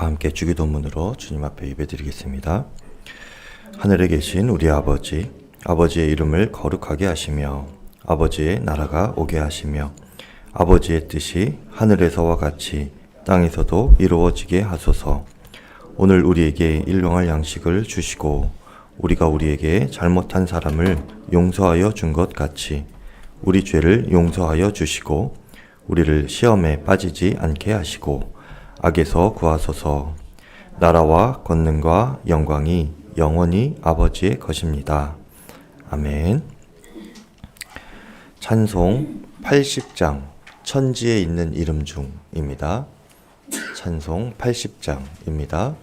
다 함께 주기도문으로 주님 앞에 예배드리겠습니다. 하늘에 계신 우리 아버지, 아버지의 이름을 거룩하게 하시며 아버지의 나라가 오게 하시며 아버지의 뜻이 하늘에서와 같이 땅에서도 이루어지게 하소서. 오늘 우리에게 일용할 양식을 주시고 우리가 우리에게 잘못한 사람을 용서하여 준 것 같이 우리 죄를 용서하여 주시고 우리를 시험에 빠지지 않게 하시고 악에서 구하소서. 나라와 권능과 영광이 영원히 아버지의 것입니다. 아멘. 찬송 80장 천지에 있는 이름 중입니다. 찬송 80장입니다.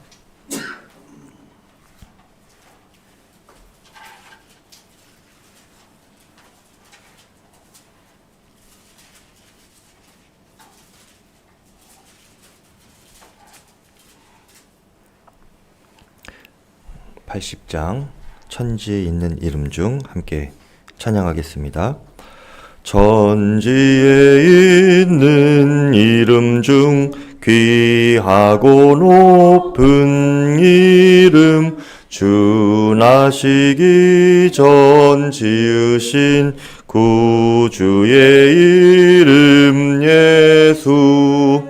천지에 있는 이름 중 함께 찬양하겠습니다. 천지에 있는 이름 중 귀하고 높은 이름 주 나시기 전 지으신 구주의 이름 예수.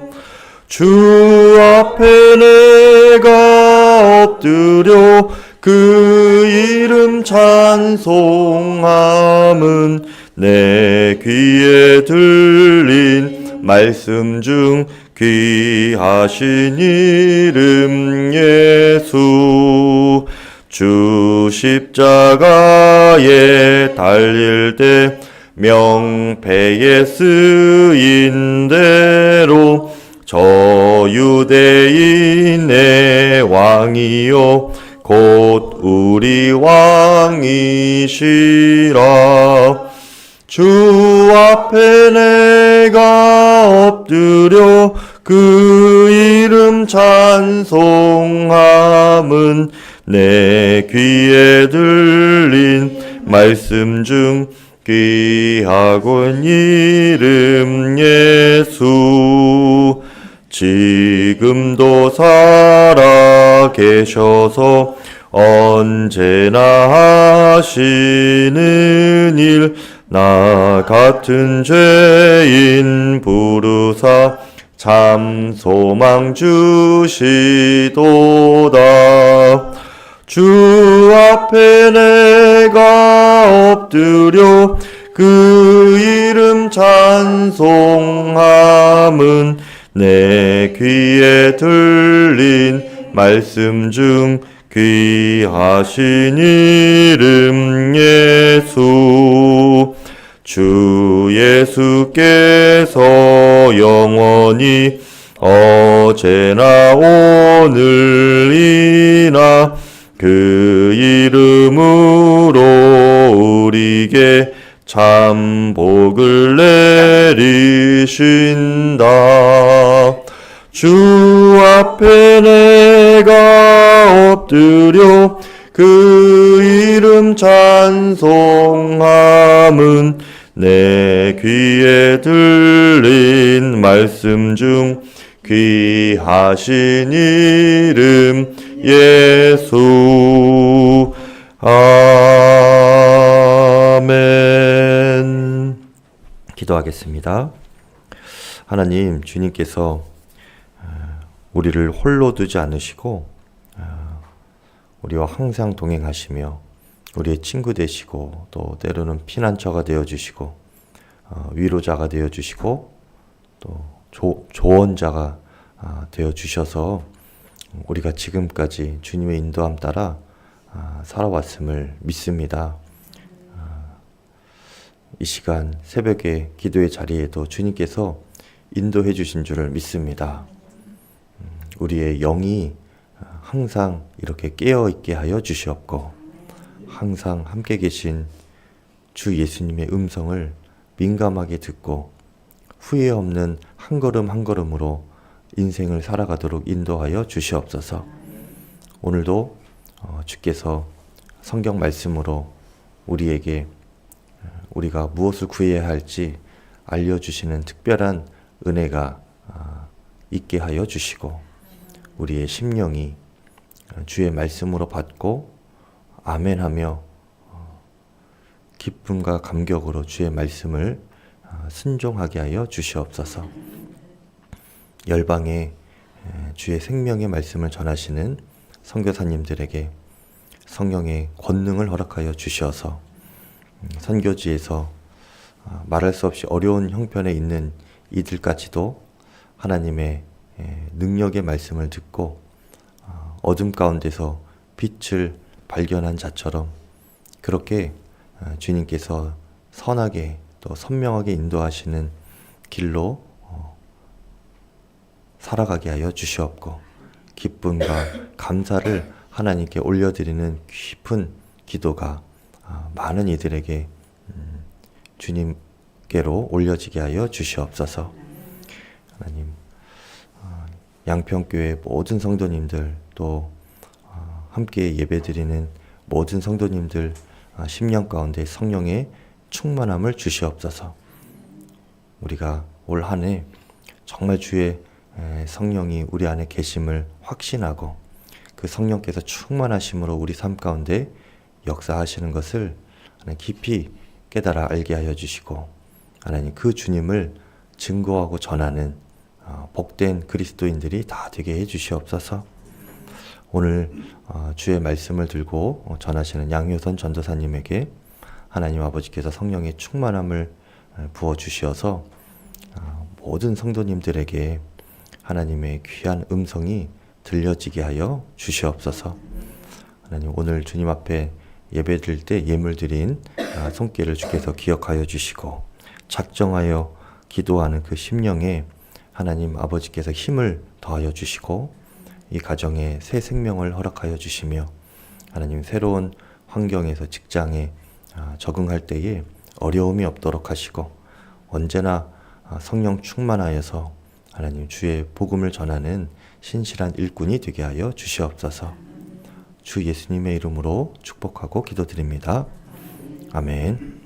주 앞에 내가 엎드려 그 이름 찬송함은 내 귀에 들린 말씀 중 귀하신 이름 예수. 주 십자가에 달릴 때 명패에 쓰인 대로 저 유대인의 왕이요 곧 우리 왕이시라. 주 앞에 내가 엎드려 그 이름 찬송함은 내 귀에 들린 말씀 중 귀하군 이름 예수. 지금도 살아 계셔서 언제나 하시는 일 나 같은 죄인 부르사 참 소망 주시도다. 주 앞에 내가 엎드려 그 이름 찬송함은 내 귀에 들린 말씀 중 귀하신 이름 예수. 주 예수께서 영원히 어제나 오늘이나 그 이름으로 우리에게 참 복을 내리신다. 주 앞에 내가 엎드려 그 이름 찬송함은 내 귀에 들린 말씀 중 귀하신 이름 예수. 아멘. 기도하겠습니다. 하나님, 주님께서 우리를 홀로 두지 않으시고 우리와 항상 동행하시며 우리의 친구 되시고 또 때로는 피난처가 되어주시고 위로자가 되어주시고 또 조언자가 되어주셔서 우리가 지금까지 주님의 인도함 따라 살아왔음을 믿습니다. 이 시간 새벽에 기도의 자리에도 주님께서 인도해 주신 줄을 믿습니다. 우리의 영이 항상 이렇게 깨어있게 하여 주시옵고 항상 함께 계신 주 예수님의 음성을 민감하게 듣고 후회 없는 한 걸음 한 걸음으로 인생을 살아가도록 인도하여 주시옵소서. 오늘도 주께서 성경 말씀으로 우리에게 우리가 무엇을 구해야 할지 알려주시는 특별한 은혜가 있게 하여 주시고 우리의 심령이 주의 말씀으로 받고 아멘하며 기쁨과 감격으로 주의 말씀을 순종하게 하여 주시옵소서. 열방에 주의 생명의 말씀을 전하시는 선교사님들에게 성령의 권능을 허락하여 주셔서 선교지에서 말할 수 없이 어려운 형편에 있는 이들까지도 하나님의 능력의 말씀을 듣고 어둠 가운데서 빛을 발견한 자처럼 그렇게 주님께서 선하게 또 선명하게 인도하시는 길로 살아가게 하여 주시옵고 기쁨과 감사를 하나님께 올려드리는 깊은 기도가 많은 이들에게 주님께로 올려지게 하여 주시옵소서. 하나님, 양평교회 모든 성도님들 또 함께 예배드리는 모든 성도님들 심령 가운데 성령의 충만함을 주시옵소서. 우리가 올 한 해 정말 주의 성령이 우리 안에 계심을 확신하고 그 성령께서 충만하심으로 우리 삶 가운데 역사하시는 것을 깊이 깨달아 알게 하여 주시고 하나님 그 주님을 증거하고 전하는 복된 그리스도인들이 다 되게 해 주시옵소서. 오늘 주의 말씀을 들고 전하시는 양효선 전도사님에게 하나님 아버지께서 성령의 충만함을 부어 주시어서 모든 성도님들에게 하나님의 귀한 음성이 들려지게 하여 주시옵소서. 하나님 오늘 주님 앞에 예배드릴 때 예물 드린 손길을 주께서 기억하여 주시고 작정하여 기도하는 그 심령에 하나님 아버지께서 힘을 더하여 주시고 이 가정에 새 생명을 허락하여 주시며 하나님 새로운 환경에서 직장에 적응할 때에 어려움이 없도록 하시고 언제나 성령 충만하여서 하나님 주의 복음을 전하는 신실한 일꾼이 되게 하여 주시옵소서. 주 예수님의 이름으로 축복하고 기도드립니다. 아멘.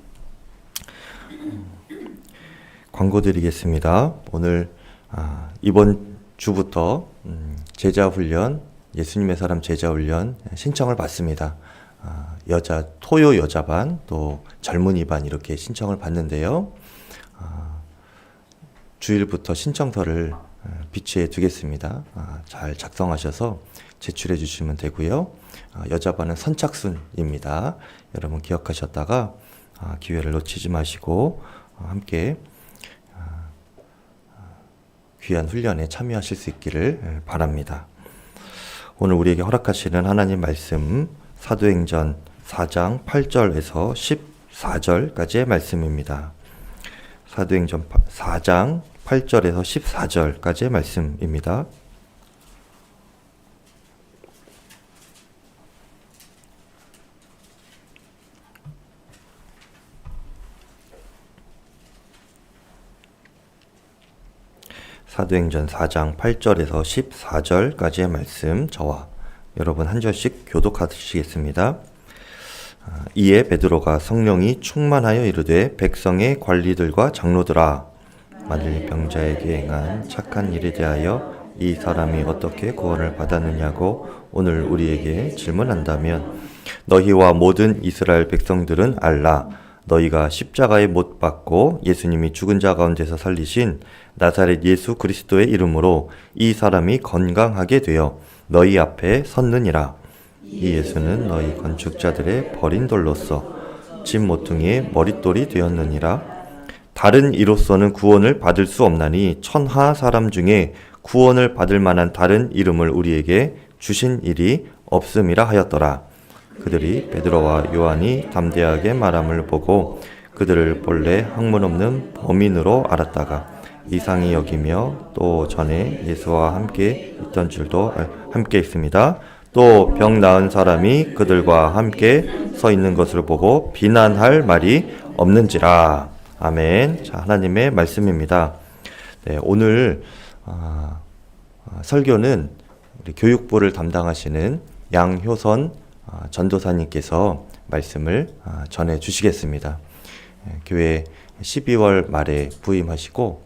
광고 드리겠습니다. 오늘 이번 주부터 제자훈련, 예수님의 사람 제자훈련 신청을 받습니다. 토요 여자반 또 젊은이반 이렇게 신청을 받는데요. 주일부터 신청서를 비치해 두겠습니다. 잘 작성하셔서 제출해 주시면 되고요. 여자반은 선착순입니다. 여러분 기억하셨다가 기회를 놓치지 마시고 함께 귀한 훈련에 참여하실 수 있기를 바랍니다. 오늘 우리에게 허락하시는 하나님 말씀 사도행전 4장 8절에서 14절까지의 말씀입니다. 사도행전 4장 8절에서 14절까지의 말씀입니다. 사도행전 4장 8절에서 14절까지의 말씀 저와 여러분 한 절씩 교독하시겠습니다. 이에 베드로가 성령이 충만하여 이르되 백성의 관리들과 장로들아 만일 병자에게 행한 착한 일에 대하여 이 사람이 어떻게 구원을 받았느냐고 오늘 우리에게 질문한다면 너희와 모든 이스라엘 백성들은 알라. 너희가 십자가에 못 박고 예수님이 죽은 자 가운데서 살리신 나사렛 예수 그리스도의 이름으로 이 사람이 건강하게 되어 너희 앞에 섰느니라. 이 예수는 너희 건축자들의 버린 돌로서 집 모퉁이의 머릿돌이 되었느니라. 다른 이로서는 구원을 받을 수 없나니 천하 사람 중에 구원을 받을 만한 다른 이름을 우리에게 주신 일이 없음이라 하였더라. 그들이 베드로와 요한이 담대하게 말함을 보고 그들을 본래 학문 없는 범인으로 알았다가 이상히 여기며 또 전에 예수와 함께 있던 줄도 함께 있습니다. 또 병 나은 사람이 그들과 함께 서 있는 것을 보고 비난할 말이 없는지라. 아멘. 자, 하나님의 말씀입니다. 네, 오늘 설교는 우리 교육부를 담당하시는 양효선 전도사님께서 말씀을 전해 주시겠습니다. 교회 12월 말에 부임하시고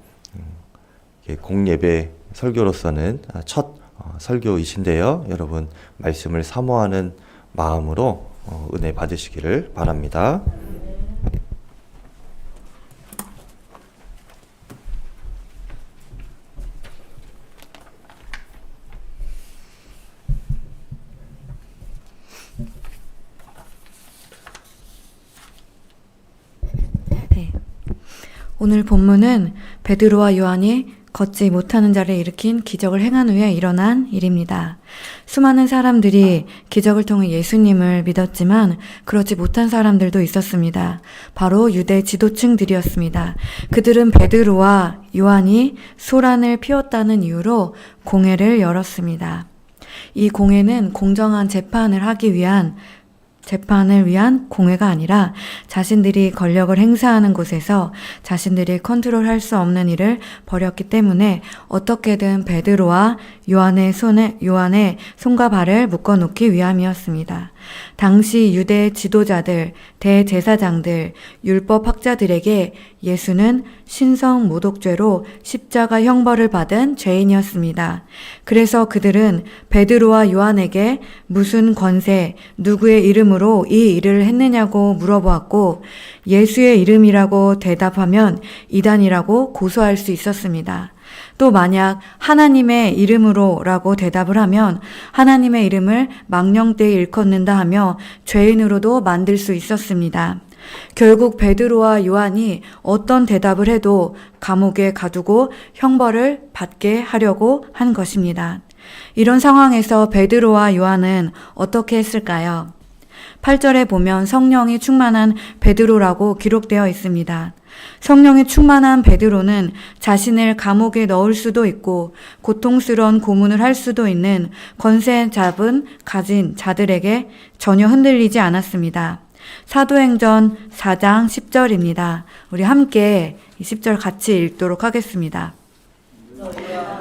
공예배 설교로서는 첫 설교이신데요. 여러분 말씀을 사모하는 마음으로 은혜 받으시기를 바랍니다. 네. 오늘 본문은 베드로와 요한이 걷지 못하는 자를 일으킨 기적을 행한 후에 일어난 일입니다. 수많은 사람들이 기적을 통해 예수님을 믿었지만 그렇지 못한 사람들도 있었습니다. 바로 유대 지도층들이었습니다. 그들은 베드로와 요한이 소란을 피웠다는 이유로 공회를 열었습니다. 이 공회는 공정한 재판을 위한 공회가 아니라 자신들이 권력을 행사하는 곳에서 자신들이 컨트롤할 수 없는 일을 벌였기 때문에 어떻게든 베드로와 요한의 손과 발을 묶어놓기 위함이었습니다. 당시 유대 지도자들, 대제사장들, 율법학자들에게 예수는 신성 모독죄로 십자가 형벌을 받은 죄인이었습니다. 그래서 그들은 베드로와 요한에게 무슨 권세, 누구의 이름으로 이 일을 했느냐고 물어보았고 예수의 이름이라고 대답하면 이단이라고 고소할 수 있었습니다. 또 만약 하나님의 이름으로라고 대답을 하면 하나님의 이름을 망령되이 일컫는다 하며 죄인으로도 만들 수 있었습니다. 결국 베드로와 요한이 어떤 대답을 해도 감옥에 가두고 형벌을 받게 하려고 한 것입니다. 이런 상황에서 베드로와 요한은 어떻게 했을까요? 8절에 보면 성령이 충만한 베드로라고 기록되어 있습니다. 성령이 충만한 베드로는 자신을 감옥에 넣을 수도 있고 고통스러운 고문을 할 수도 있는 권세 가진 자들에게 전혀 흔들리지 않았습니다. 사도행전 4장 10절입니다. 우리 함께 이 10절 같이 읽도록 하겠습니다.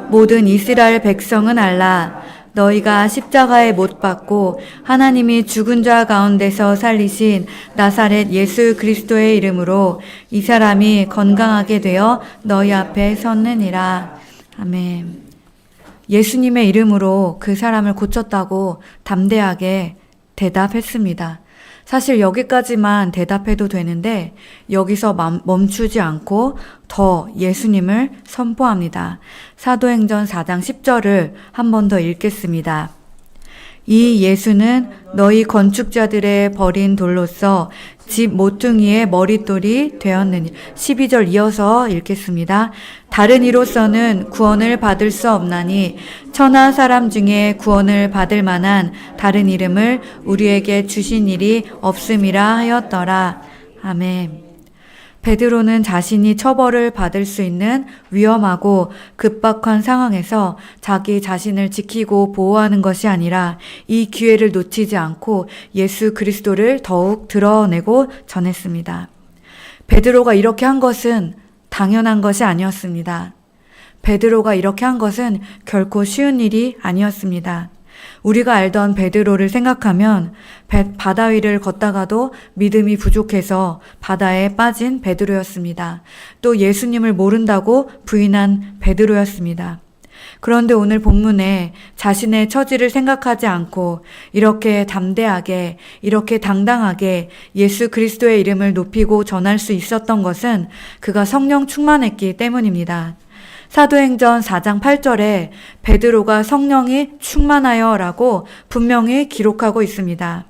모든 이스라엘 백성은 알라. 너희가 십자가에 못 박고 하나님이 죽은 자 가운데서 살리신 나사렛 예수 그리스도의 이름으로 이 사람이 건강하게 되어 너희 앞에 섰느니라. 아멘. 예수님의 이름으로 그 사람을 고쳤다고 담대하게 대답했습니다. 사실 여기까지만 대답해도 되는데 여기서 멈추지 않고 더 예수님을 선포합니다. 사도행전 4장 10절을 한 번 더 읽겠습니다. 이 예수는 너희 건축자들의 버린 돌로서 집 모퉁이의 머릿돌이 되었느니. 12절 이어서 읽겠습니다. 다른 이로서는 구원을 받을 수 없나니 천하 사람 중에 구원을 받을 만한 다른 이름을 우리에게 주신 일이 없음이라 하였더라. 아멘. 베드로는 자신이 처벌을 받을 수 있는 위험하고 급박한 상황에서 자기 자신을 지키고 보호하는 것이 아니라 이 기회를 놓치지 않고 예수 그리스도를 더욱 드러내고 전했습니다. 베드로가 이렇게 한 것은 당연한 것이 아니었습니다. 베드로가 이렇게 한 것은 결코 쉬운 일이 아니었습니다. 우리가 알던 베드로를 생각하면 바다 위를 걷다가도 믿음이 부족해서 바다에 빠진 베드로였습니다. 또 예수님을 모른다고 부인한 베드로였습니다. 그런데 오늘 본문에 자신의 처지를 생각하지 않고 이렇게 담대하게, 이렇게 당당하게 예수 그리스도의 이름을 높이고 전할 수 있었던 것은 그가 성령 충만했기 때문입니다. 사도행전 4장 8절에 베드로가 성령이 충만하여 라고 분명히 기록하고 있습니다.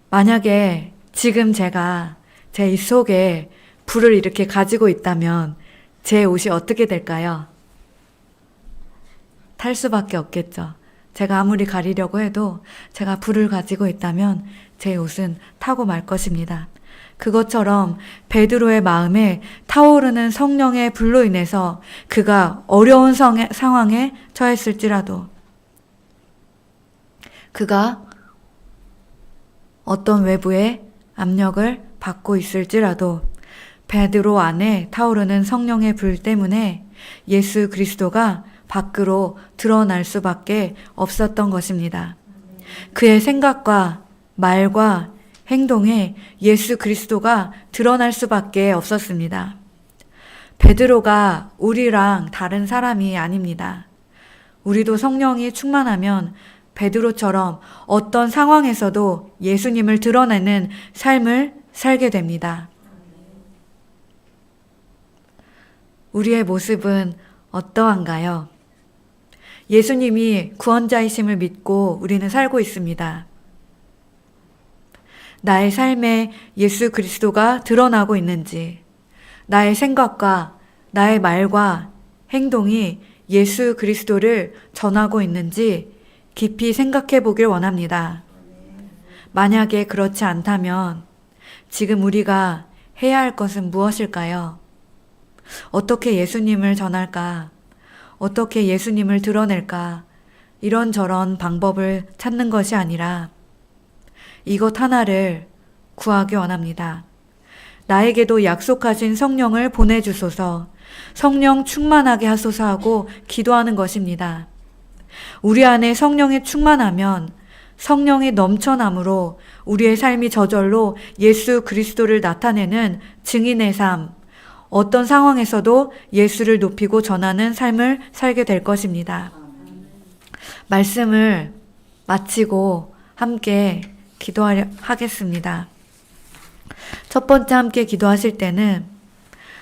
만약에 지금 제가 제 입 속에 불을 이렇게 가지고 있다면 제 옷이 어떻게 될까요? 탈 수밖에 없겠죠. 제가 아무리 가리려고 해도 제가 불을 가지고 있다면 제 옷은 타고 말 것입니다. 그것처럼 베드로의 마음에 타오르는 성령의 불로 인해서 그가 어려운 상황에 처했을지라도, 그가 어떤 외부의 압력을 받고 있을지라도 베드로 안에 타오르는 성령의 불 때문에 예수 그리스도가 밖으로 드러날 수밖에 없었던 것입니다. 그의 생각과 말과 행동에 예수 그리스도가 드러날 수밖에 없었습니다. 베드로가 우리랑 다른 사람이 아닙니다. 우리도 성령이 충만하면 베드로처럼 어떤 상황에서도 예수님을 드러내는 삶을 살게 됩니다. 우리의 모습은 어떠한가요? 예수님이 구원자이심을 믿고 우리는 살고 있습니다. 나의 삶에 예수 그리스도가 드러나고 있는지, 나의 생각과 나의 말과 행동이 예수 그리스도를 전하고 있는지 깊이 생각해 보길 원합니다. 만약에 그렇지 않다면 지금 우리가 해야 할 것은 무엇일까요? 어떻게 예수님을 전할까? 어떻게 예수님을 드러낼까? 이런저런 방법을 찾는 것이 아니라 이것 하나를 구하기 원합니다. 나에게도 약속하신 성령을 보내주소서, 성령 충만하게 하소서 하고 기도하는 것입니다. 우리 안에 성령이 충만하면 성령이 넘쳐남으로 우리의 삶이 저절로 예수 그리스도를 나타내는 증인의 삶, 어떤 상황에서도 예수를 높이고 전하는 삶을 살게 될 것입니다. 말씀을 마치고 함께 기도하겠습니다. 첫 번째 함께 기도하실 때는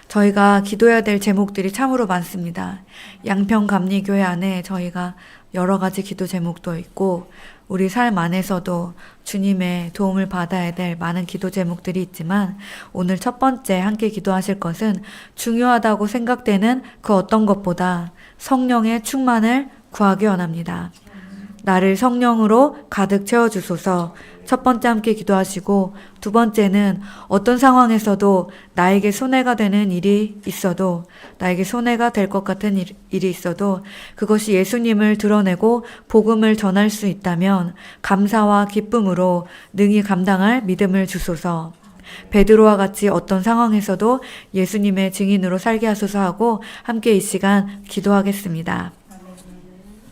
저희가 기도해야 될 제목들이 참으로 많습니다. 양평감리교회 안에 저희가 여러 가지 기도 제목도 있고 우리 삶 안에서도 주님의 도움을 받아야 될 많은 기도 제목들이 있지만 오늘 첫 번째 함께 기도하실 것은 중요하다고 생각되는 그 어떤 것보다 성령의 충만을 구하기 원합니다. 나를 성령으로 가득 채워주소서. 첫 번째 함께 기도하시고 두 번째는 어떤 상황에서도 나에게 손해가 되는 일이 있어도 나에게 손해가 될 것 같은 일이 있어도 그것이 예수님을 드러내고 복음을 전할 수 있다면 감사와 기쁨으로 능히 감당할 믿음을 주소서. 베드로와 같이 어떤 상황에서도 예수님의 증인으로 살게 하소서 하고 함께 이 시간 기도하겠습니다.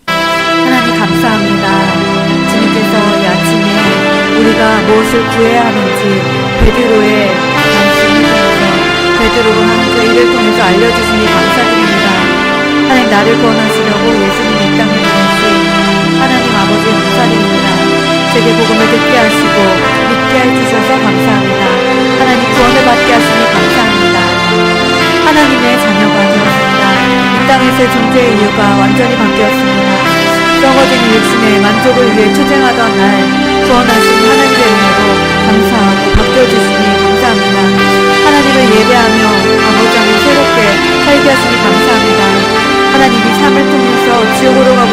하나님 감사합니다. 주님께서 이 아침에 우리가 무엇을 구해야 하는지 베드로의 말씀을 통해서 베드로가 하는 그 일을 통해서 알려주시니 감사드립니다. 하나님 나를 구원하시려고 예수님이 이 땅에 오신 하나님 아버지 감사드립니다. 제게 복음을 듣게 하시고 믿게 해주셔서 감사합니다. 하나님 구원을 받게 하시니 감사합니다. 하나님의 자녀가 되었습니다. 이 땅에서의 존재의 이유가 완전히 바뀌었습니다. 썩어지는 육신의 만족을 위해 투쟁하던 날 구원하신 하나님의 은혜로 감사하고 바뀌어주시니 감사합니다. 하나님을 예배하며